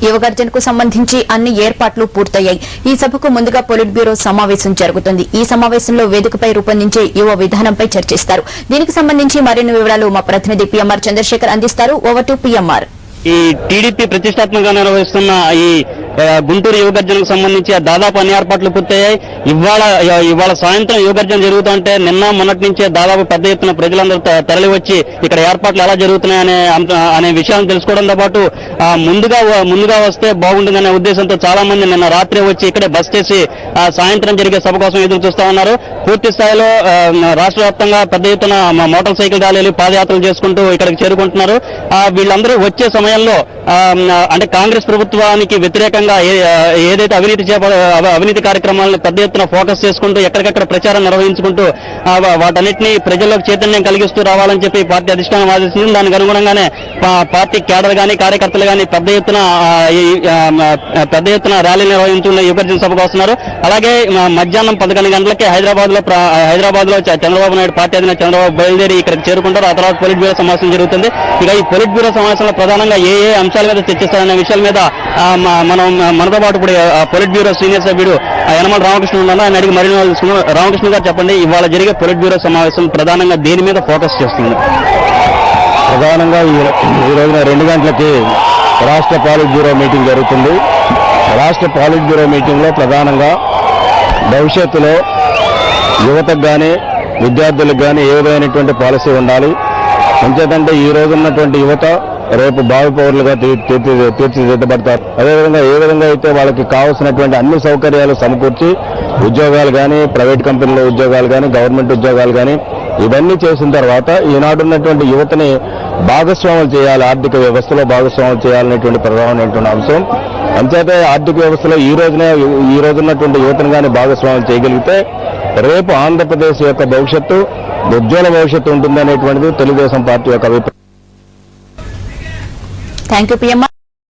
యువగర్జనకు సంబంధించి అన్ని ఏర్పాట్లు పూర్తయ్యాయి. ఈ సభకు ముందుగా పొలిట్ బ్యూరో సమావేశం జరుగుతుంది. ఈ సమావేశంలో వేదికపై రూపొందించే యువ విధానంపై చర్చిస్తారు. దీనికి సంబంధించి మరిన్ని వివరాలు మా ప్రతినిధి పిఎంఆర్ చంద్రశేఖర్ అందిస్తారు. Over to PMR. ఈ టీడీపీ ప్రతిష్టాత్మకంగా నిర్వహిస్తున్న ఈ గుంటూరు యువగర్జనకు సంబంధించి దాదాపు అన్ని ఏర్పాట్లు పూర్తయ్యాయి. ఇవాళ సాయంత్రం యువగర్జన జరుగుతుంటే నిన్న మొన్నటి నుంచే దాదాపు పెద్ద ఎత్తున ప్రజలందరూ తరలి వచ్చి ఇక్కడ ఏర్పాట్లు ఎలా జరుగుతున్నాయనే అనే విషయాలను తెలుసుకోవడంతో పాటు ముందుగా వస్తే బాగుంటుందనే ఉద్దేశంతో చాలా మంది నిన్న రాత్రి వచ్చి ఇక్కడే బస్ చేసి సాయంత్రం జరిగే సభ కోసం ఎదురు చూస్తా ఉన్నారు. పూర్తి స్థాయిలో రాష్ట్ర వ్యాప్తంగా పెద్ద ఎత్తున మోటార్ సైకిల్ ర్యాలీలు పాదయాత్రలు చేసుకుంటూ ఇక్కడికి చేరుకుంటున్నారు. వీళ్ళందరూ వచ్చే సమయంలో అంటే కాంగ్రెస్ ప్రభుత్వానికి వ్యతిరేకంగా ఏదైతే అవినీతి కార్యక్రమాలను పెద్ద ఎత్తున ఫోకస్ చేసుకుంటూ ఎక్కడికక్కడ ప్రచారం నిర్వహించుకుంటూ వాటన్నిటినీ ప్రజల్లోకి చైతన్యం కలిగిస్తూ రావాలని చెప్పి పార్టీ అధిష్టానం ఆదేశించింది. దానికి అనుగుణంగానే పార్టీ కేడర్ గానీ కార్యకర్తలు గానీ పెద్ద ఎత్తున ర్యాలీ నిర్వహించుకున్న యువగర్జన సభకు వస్తున్నారు. అలాగే మధ్యాహ్నం 11 గంటలకి హైదరాబాద్ లో చంద్రబాబు నాయుడు పార్టీ అధినేత చంద్రబాబు బయలుదేరి ఇక్కడికి చేరుకుంటారు. ఆ తర్వాత పొలిట్ బ్యూరో సమావేశం జరుగుతుంది. ఇక ఈ పొలిట్ బ్యూరో సమావేశంలో ప్రధానంగా ఏ అంశాల మీద చర్చిస్తారనే విషయాల మీద మనతో పాటు ఇప్పుడు పొలిట్ బ్యూరో సీనియర్ సభ్యుడు యనమల రామకృష్ణ ఉన్నారు. ఆయన అడిగి మరిన్ని రామకృష్ణ గారు చెప్పండి, ఇవాళ జరిగే పొలిట్ బ్యూరో సమావేశం ప్రధానంగా దేని మీద ఫోకస్ చేస్తుంది? ప్రధానంగా ఈ రోజున 2 గంటలకి రాష్ట్ర పాలిట్ బ్యూరో మీటింగ్ జరుగుతుంది. రాష్ట్ర పాలిట్ బ్యూరో మీటింగ్లో ప్రధానంగా భవిష్యత్తులో యువతకు కానీ విద్యార్థులకు కానీ ఏ విధమైనటువంటి పాలసీ ఉండాలి, ఎంచేతంటే ఈ రోజు ఉన్నటువంటి యువత రేపు భావి పౌరులుగా తీర్చిదిద్దబడతారు. అదేవిధంగా ఏ విధంగా అయితే వాళ్ళకి కావాల్సినటువంటి అన్ని సౌకర్యాలు సమకూర్చి ఉద్యోగాలు కానీ, ప్రైవేట్ కంపెనీలో ఉద్యోగాలు కానీ, గవర్నమెంట్ ఉద్యోగాలు కానీ ఇవన్నీ చేసిన తర్వాత ఈనాడున్నటువంటి యువతని భాగస్వాములు చేయాలి, ఆర్థిక వ్యవస్థలో భాగస్వాములు చేయాలనేటువంటి ప్రధానమైనటువంటి అంశం. అంచేతే ఆర్థిక వ్యవస్థలో ఈ రోజున్నటువంటి యువతను కానీ భాగస్వాములు చేయగలిగితే రేపు ఆంధ్రప్రదేశ్ యొక్క భవిష్యత్తు ఉజ్వల భవిష్యత్తు ఉంటుందనేటువంటిది తెలుగుదేశం పార్టీ యొక్క అభిప్రాయం. Thank you PMR.